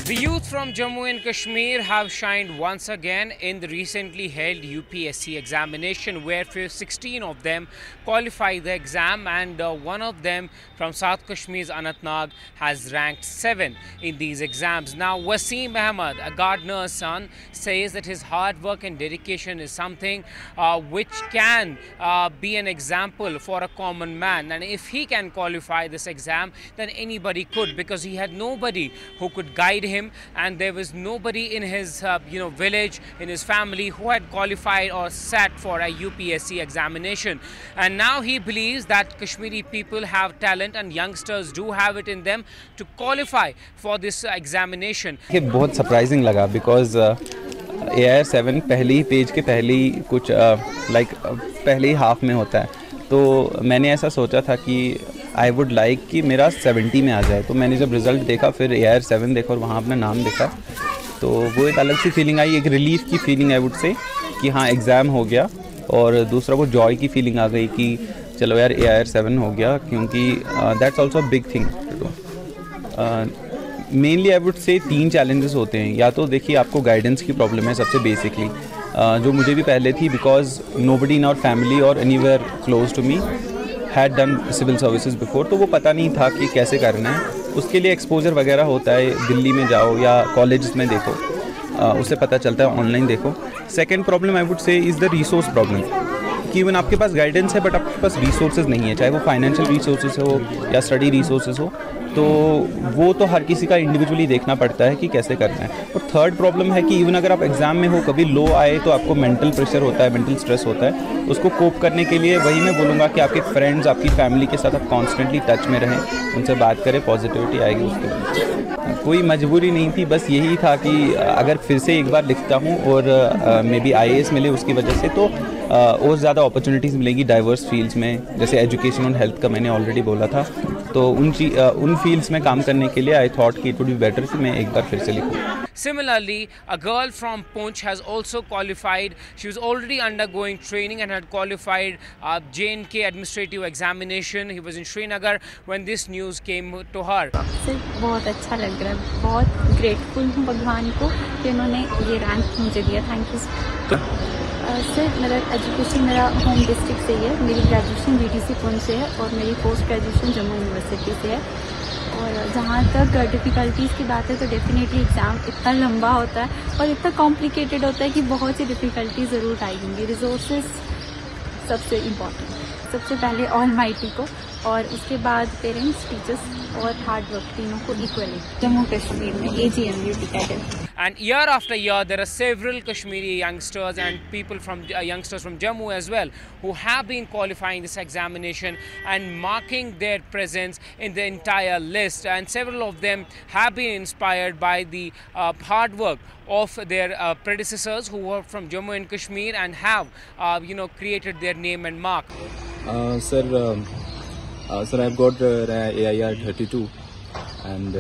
The youth from Jammu and Kashmir have shined once again in the recently held UPSC examination, where 16 of them qualified the exam, and one of them from South Kashmir's Anantnag has ranked 7 in these exams. Now, Wasim Ahmed, a gardener's son, says that his hard work and dedication is something which can be an example for a common man, and if he can qualify this exam, then anybody could, because he had nobody who could guide him, and there was nobody in his village, in his family, who had qualified or sat for a UPSC examination. And now he believes that Kashmiri people have talent and youngsters do have it in them to qualify for this examination. ये बहुत surprising लगा because AIR 7 पहली page के पहली कुछ पहले ही half में होता है, तो मैंने ऐसा सोचा था कि आई वुड लाइक कि मेरा 70 में आ जाए। तो मैंने जब रिज़ल्ट देखा, फिर AIR 7 देखा और वहाँ अपना नाम देखा, तो वो एक अलग सी फीलिंग आई, एक रिलीफ की फीलिंग आई वुड से कि हाँ एग्ज़ाम हो गया। और दूसरा वो जॉय की फीलिंग आ गई कि चलो यार AIR 7 हो गया, क्योंकि that's also a big thing to do. Mainly I would say 3 challenges होते हैं। या तो देखिए आपको गाइडेंस की प्रॉब्लम है सबसे बेसिकली, जो मुझे भी पहले थी, because nobody in our family और anywhere close to me had done civil services before, तो वो पता नहीं था कि कैसे करना है। उसके लिए एक्सपोजर वगैरह होता है, दिल्ली में जाओ या कॉलेज में देखो, उससे पता चलता है, ऑनलाइन देखो। सेकेंड प्रॉब्लम आई वुड से इज़ द रिसोर्स प्रॉब्लम, कि इवन आपके पास गाइडेंस है बट आपके पास रिसोर्सेज नहीं है, चाहे वो फाइनेंशियल रिसोर्सेज हो या स्टडी रिसोर्सेज हो, तो वो तो हर किसी का इंडिविजुअली देखना पड़ता है कि कैसे करना है। और थर्ड प्रॉब्लम है कि इवन अगर आप एग्ज़ाम में हो, कभी लो आए तो आपको मेंटल प्रेशर होता है, मेंटल स्ट्रेस होता है। उसको कोप करने के लिए वही मैं बोलूँगा कि आपके फ्रेंड्स, आपकी फैमिली के साथ आप कॉन्स्टेंटली टच में रहें, उनसे बात करें, पॉजिटिविटी आएगी उसके बाद। कोई मजबूरी नहीं थी, बस यही था कि अगर फिर से एक बार लिखता हूँ और मे बी IAS मिले उसकी वजह से, तो और ज़्यादा अपॉर्चुनिटीज़ मिलेंगी डाइवर्स फील्ड्स में, जैसे एजुकेशन और हेल्थ का मैंने ऑलरेडी बोला था। तो उन फील्ड्स में काम करने के लिए आई थॉट कि इट वुड बी बेटर कि मैं एक बार फिर से लिखूँ। Similarly, a girl from Poonch has also qualified. She was already undergoing training and had qualified J&K administrative examination. He was in Srinagar when this news came to her. Sir बहुत अच्छा लग रहा है, बहुत ग्रेटफुल हूँ भगवान को कि उन्होंने ये रैंक मुझे दिया। Thank you sir. मेरा एजुकेशन मेरा होम डिस्ट्रिक्ट से ही है। मेरी ग्रेजुएशन VTC पुंछ से है और मेरी पोस्ट ग्रेजुएशन जम्मू यूनिवर्सिटी से है। और जहाँ तक डिफ़िकल्टीज़ की बात है, तो डेफिनेटली एग्ज़ाम इतना लंबा होता है और इतना कॉम्प्लिकेटेड होता है कि बहुत सी डिफ़िकल्टी ज़रूर आएंगी। रिसोर्सेज सबसे इम्पॉर्टेंट, सबसे पहले ऑलमाइटी को, और उसके बाद पेरेंट्स, टीचर्स और हार्ड वर्क, तीनों को इक्वली। जम्मू कश्मीर में AGMU cadet. And year after year, there are several Kashmiri youngsters and people from youngsters from Jammu as well who have been qualifying this examination and marking their presence in the entire list. And several of them have been inspired by the hard work of their predecessors who were from Jammu and Kashmir and have, created their name and mark. Sir, I've got AIR 32 and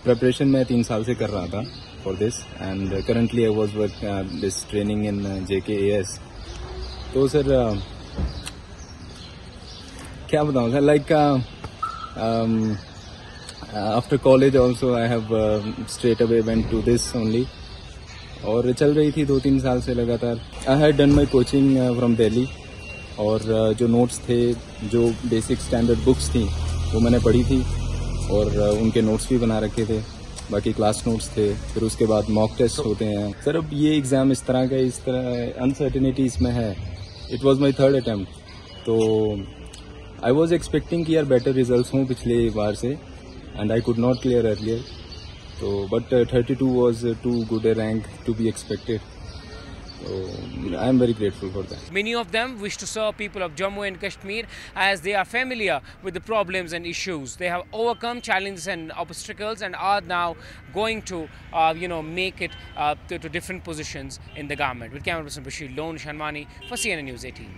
preparation मैं 3 साल से कर रहा था for this, and currently I was this training in JKAS. तो sir क्या बताऊँ sir, like after college also I have straight away went to this only, और चल रही थी 2-3 साल से लगातार। I had done my coaching from Delhi, और जो नोट्स थे, जो बेसिक स्टैंडर्ड बुक्स थी, वो मैंने पढ़ी थी और उनके नोट्स भी बना रखे थे, बाकी क्लास नोट्स थे। फिर उसके बाद मॉक टेस्ट होते हैं। सर अब ये एग्ज़ाम इस तरह अनसर्टेनिटी इसमें है। It was my 3rd attempt, तो आई वाज एक्सपेक्टिंग कि यार बेटर रिजल्ट्स हों पिछले बार से, and I could not clear earlier, तो but 32 was too good a rank to be expected. So I am very grateful for that. Many of them wish to serve people of Jammu and Kashmir, as they are familiar with the problems and issues. They have overcome challenges and obstacles and are now going to, make it to different positions in the government. With camera person Bashir Lone Sharmani for CNN News 18.